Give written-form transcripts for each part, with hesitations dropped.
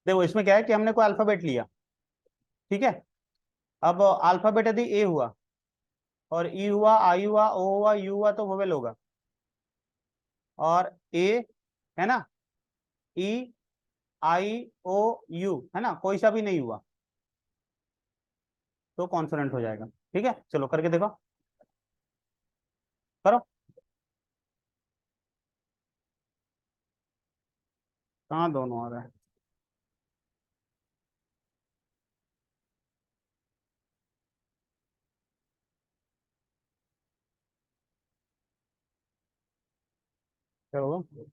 देखो इसमें क्या है कि हमने कोई अल्फाबेट लिया, ठीक है। अब अल्फाबेट यदि ए हुआ और ई हुआ, आई हुआ, ओ हुआ, यू हुआ, तो वोवेल होगा। और ए, है ना, ई, आई, ओ, यू, है ना, कोई सा भी नहीं हुआ तो कॉन्सोनेंट हो जाएगा। ठीक है, चलो करके देखो, करो। कहाँ दोनों आ रहा है? क्या होगा?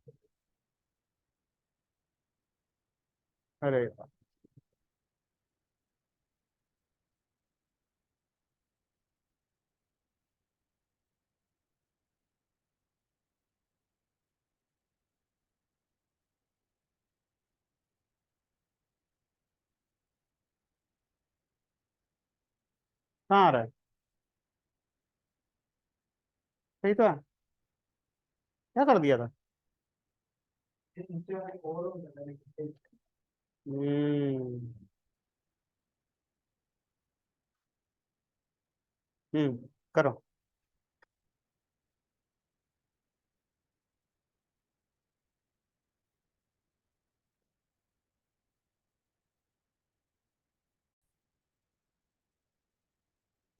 अरे कहाँ आ रहा है? सही तो है। क्या कर दिया था? हम्म। करो।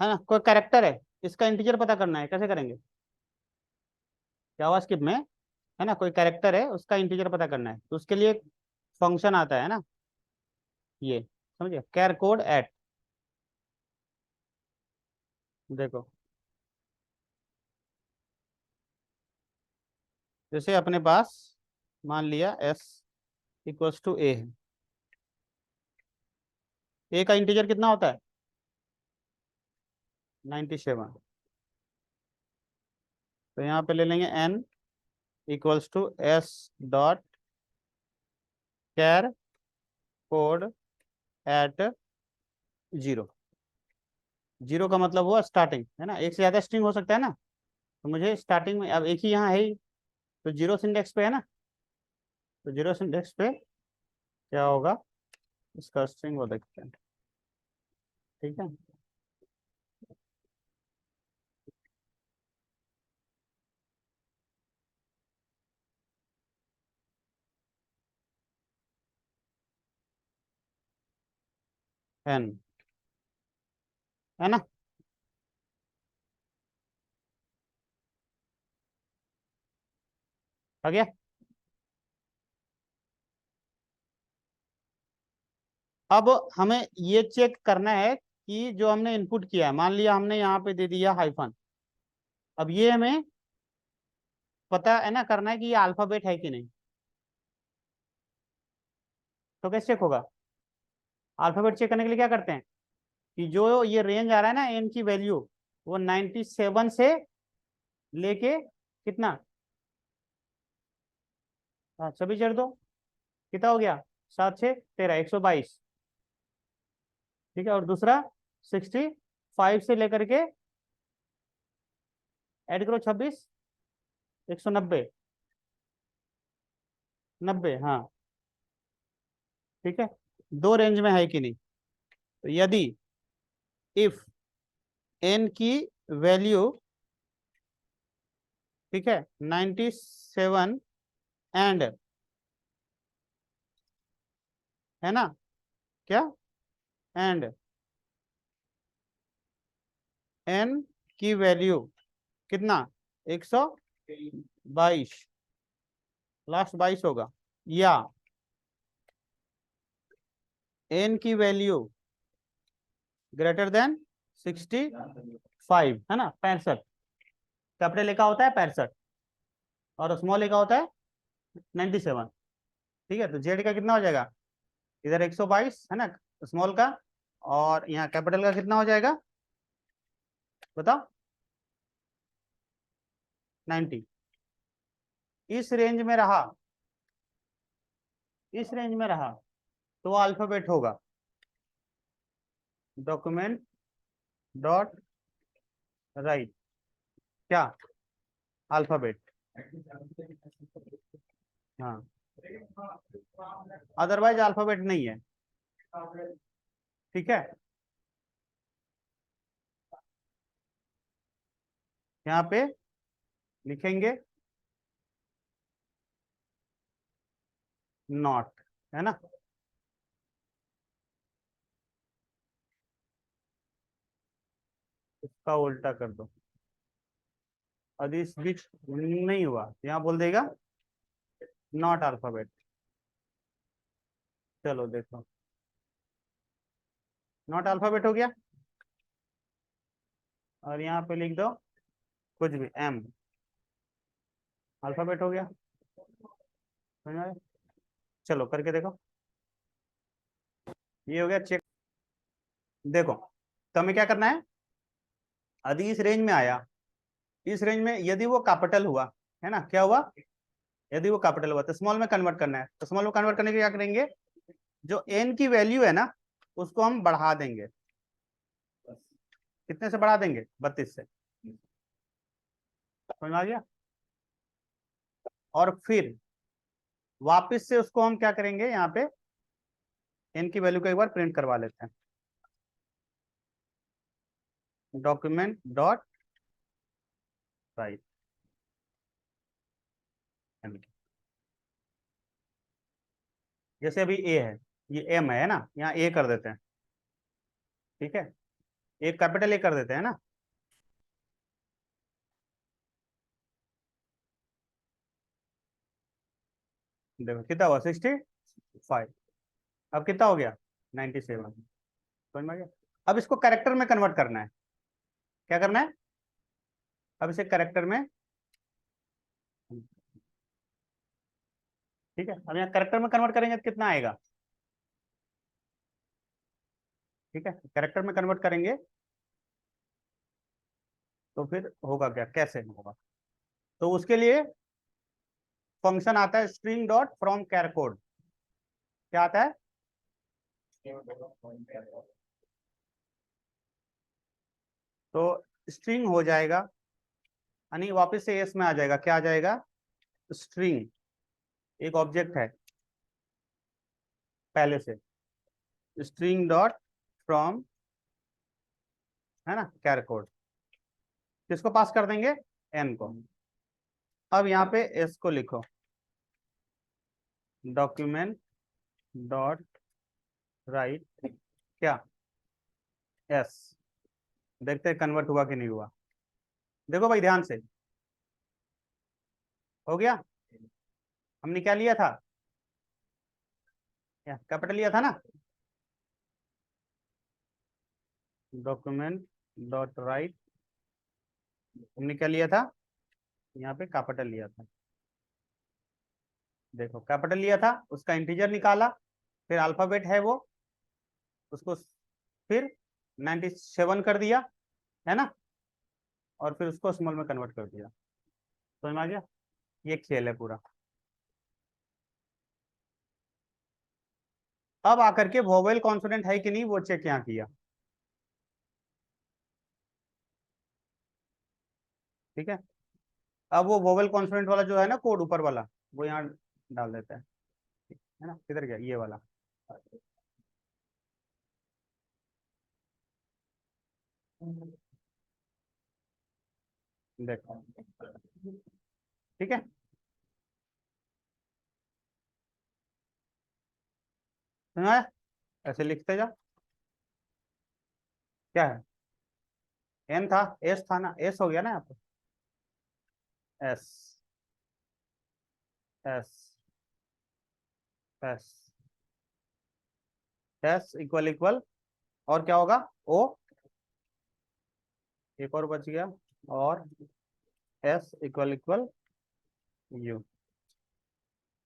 है ना, कोई कैरेक्टर है, इसका इंटीजर पता करना है, कैसे करेंगे? जावास्क्रिप्ट में, है ना, कोई कैरेक्टर है उसका इंटीजर पता करना है, तो उसके लिए फंक्शन आता है ना, ये समझिए, कैर कोड एट। देखो, जैसे अपने पास मान लिया एस इक्वल्स टू ए है। ए का इंटीजर कितना होता है? 97। तो यहाँ पे ले लेंगे N equals to S dot char code at zero. Zero का मतलब हुआ स्टार्टिंग, है ना, एक से ज्यादा स्ट्रिंग हो सकता है ना, तो मुझे स्टार्टिंग में, अब एक ही यहाँ है ही, तो जीरो इंडेक्स पे है ना, तो जीरो इंडेक्स पे क्या होगा, इसका स्ट्रिंग वो देखते हैं। ठीक है। एन, है ना। आ गया। अब हमें ये चेक करना है कि जो हमने इनपुट किया है, मान लिया हमने यहाँ पे दे दिया हाइफन, अब ये हमें पता है ना, करना है कि ये अल्फाबेट है कि नहीं। तो कैसे चेक होगा? अल्फाबेट चेक करने के लिए क्या करते हैं कि जो ये रेंज आ रहा है ना एन की वैल्यू, वो 97 से लेके कितना, हाँ सभी चढ़ दो, कितना हो गया, 7 6 13, 122। ठीक है, और दूसरा 65 से लेकर के ऐड करो 26, 190, 90, हाँ। ठीक है, दो रेंज में है कि नहीं। तो यदि इफ एन की वैल्यू, ठीक है, 97 एंड, है ना, क्या, एंड एन की वैल्यू कितना, 122, लास्ट 22 होगा, या एन की वैल्यू ग्रेटर देन 65, है ना, 65, कैपिटल लिखा होता है 65 और स्मॉल लिखा होता है 97। ठीक है, तो जेड का कितना हो जाएगा, इधर 122 है ना स्मॉल का, और यहाँ कैपिटल का कितना हो जाएगा, बताओ, 90। इस रेंज में रहा, इस रेंज में रहा तो अल्फाबेट होगा, डॉक्यूमेंट डॉट राइट, क्या, अल्फाबेट। हाँ, अदरवाइज अल्फाबेट नहीं है। ठीक है, यहाँ पे लिखेंगे नॉट, है ना। इसका उल्टा कर दो, यदि स्विच नहीं हुआ यहाँ बोल देगा नॉट अल्फाबेट। चलो देखो, नॉट अल्फाबेट हो गया, और यहाँ पे लिख दो कुछ भी, एम अल्फाबेट हो गया। समझ में आया? चलो करके देखो, ये हो गया चेक। देखो, तो हमें क्या करना है, यदि इस रेंज में आया, इस रेंज में यदि वो कैपिटल हुआ, है ना, क्या हुआ, यदि वो कैपिटल हुआ तो स्मॉल में कन्वर्ट करना है। तो स्मॉल में कन्वर्ट करने के लिए क्या करेंगे, जो एन की वैल्यू है ना, उसको हम बढ़ा देंगे। कितने से बढ़ा देंगे, 32 से। समझ में आ गया। और फिर वापस से उसको हम क्या करेंगे, यहाँ पे एन की वैल्यू को एक बार प्रिंट करवा लेते हैं। डॉक्यूमेंट डॉट राइट, जैसे अभी ए है, ये एम है ना, यहाँ ए कर देते हैं। ठीक है, एक कैपिटल ए कर देते हैं ना। देखो कितना हुआ, 65। अब कितना हो गया, 97। समझ में आ गया। अब इसको कैरेक्टर में कन्वर्ट करना है। क्या करना है, अब इसे कैरेक्टर में, ठीक है, अब यहाँ कैरेक्टर में कन्वर्ट करेंगे तो कितना आएगा। ठीक है, कैरेक्टर में कन्वर्ट करेंगे तो फिर होगा क्या, कैसे होगा, तो उसके लिए फंक्शन आता है string dot from char code. क्या आता है, तो स्ट्रिंग हो जाएगा, यानी वापस से एस में आ जाएगा। क्या आ जाएगा, स्ट्रिंग एक ऑब्जेक्ट है पहले से, स्ट्रिंग डॉट फ्रॉम, है ना, कैर कोड। किसको पास कर देंगे, एन को। अब यहाँ पे एस को लिखो, डॉक्यूमेंट डॉट राइट क्या, एस। देखते हैं कन्वर्ट हुआ कि नहीं हुआ। देखो भाई ध्यान से, हो गया। हमने क्या लिया था, कैपिटल लिया था ना, डॉक्यूमेंट डॉट राइट, हमने क्या लिया था, यहाँ पे कैपिटल लिया था। देखो कैपिटल लिया था, उसका इंटीजर निकाला, फिर अल्फाबेट है वो, उसको फिर 97 कर दिया, है ना, और फिर उसको स्मॉल में कन्वर्ट कर दिया। समझ में आ गया, ये खेल है पूरा। अब आकर के वोवेल कॉन्सोनेंट है कि नहीं वो चेक यहाँ किया। ठीक है, अब वो वोवेल कॉन्सोनेंट वाला जो है ना कोड ऊपर वाला, वो यहाँ डाल देता है ना, किधर गया ये वाला, देखो। ठीक है, सुना है, ऐसे लिखते जा। क्या है, एन था, एस था ना, एस हो गया ना यहाँ पे, S S S S equal equal, और क्या होगा, ओ, एक और बच गया, और एस इक्वल इक्वल यू।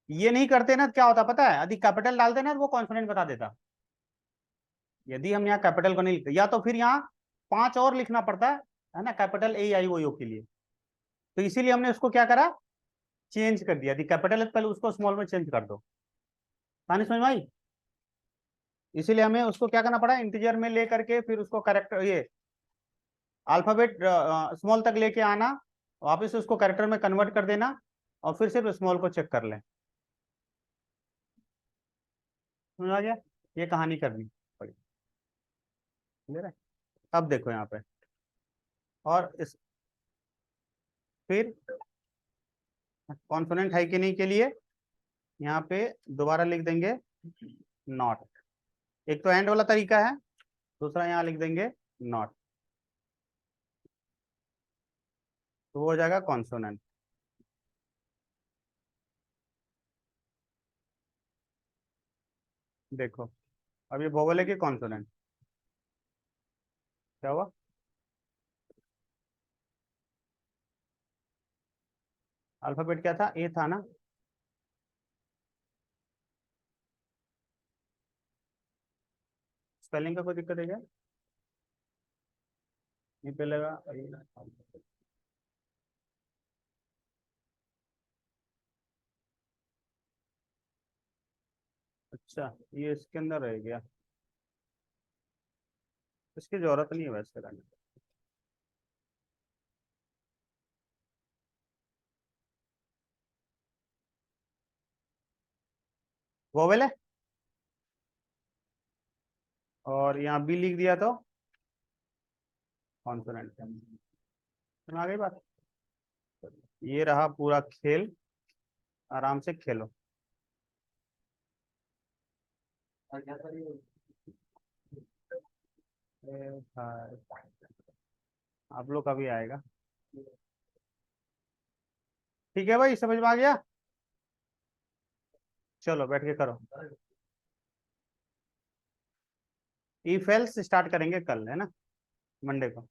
ये नहीं करते ना तो क्या होता पता है, यदि कैपिटल डालते ना तो वो कॉन्सोनेंट बता देता। यदि हम यहाँ कैपिटल को नहीं लिखते, या तो फिर यहाँ 5 और लिखना पड़ता है ना, capital A I O you के लिए। तो इसीलिए हमने उसको क्या करा, चेंज कर दिया। यदि कैपिटल है तो पहले उसको स्मॉल में चेंज कर दो। कहानी समझ में आई। इसीलिए हमें उसको क्या करना पड़ा, इंटीजर में लेकर के फिर उसको करेक्टर, ये अल्फाबेट स्मॉल तक लेके आना, वापस उसको कैरेक्टर में कन्वर्ट कर देना, और फिर सिर्फ स्मॉल को चेक कर लें। समझ आ गया? ये कहानी करनी पड़ी। क्लियर है? अब देखो यहाँ पे, और इस फिर कॉन्सोनेंट है कि नहीं के लिए यहाँ पे दोबारा लिख देंगे नॉट। एक तो एंड वाला तरीका है, दूसरा यहाँ लिख देंगे नॉट, तो वो हो जाएगा कॉन्सोनेंट। देखो, अब ये वोवेल है कि कॉन्सोनेंट? क्या हुआ? अल्फाबेट क्या था? ए था ना? स्पेलिंग का कोई दिक्कत है क्या? ये पे लगा अच्छा, ये इसके अंदर रह गया, इसकी जरूरत नहीं है वैसे करने की। वोवेल है, और यहाँ बी लिख दिया तो कॉन्सोनेंट। समझ आ गई बात? ये रहा पूरा खेल, आराम से खेलो। हाँ, आप लोग का भी आएगा। ठीक है भाई, समझ में आ गया? चलो बैठ के करो। इफ एल्स स्टार्ट करेंगे कल, है ना, मंडे को।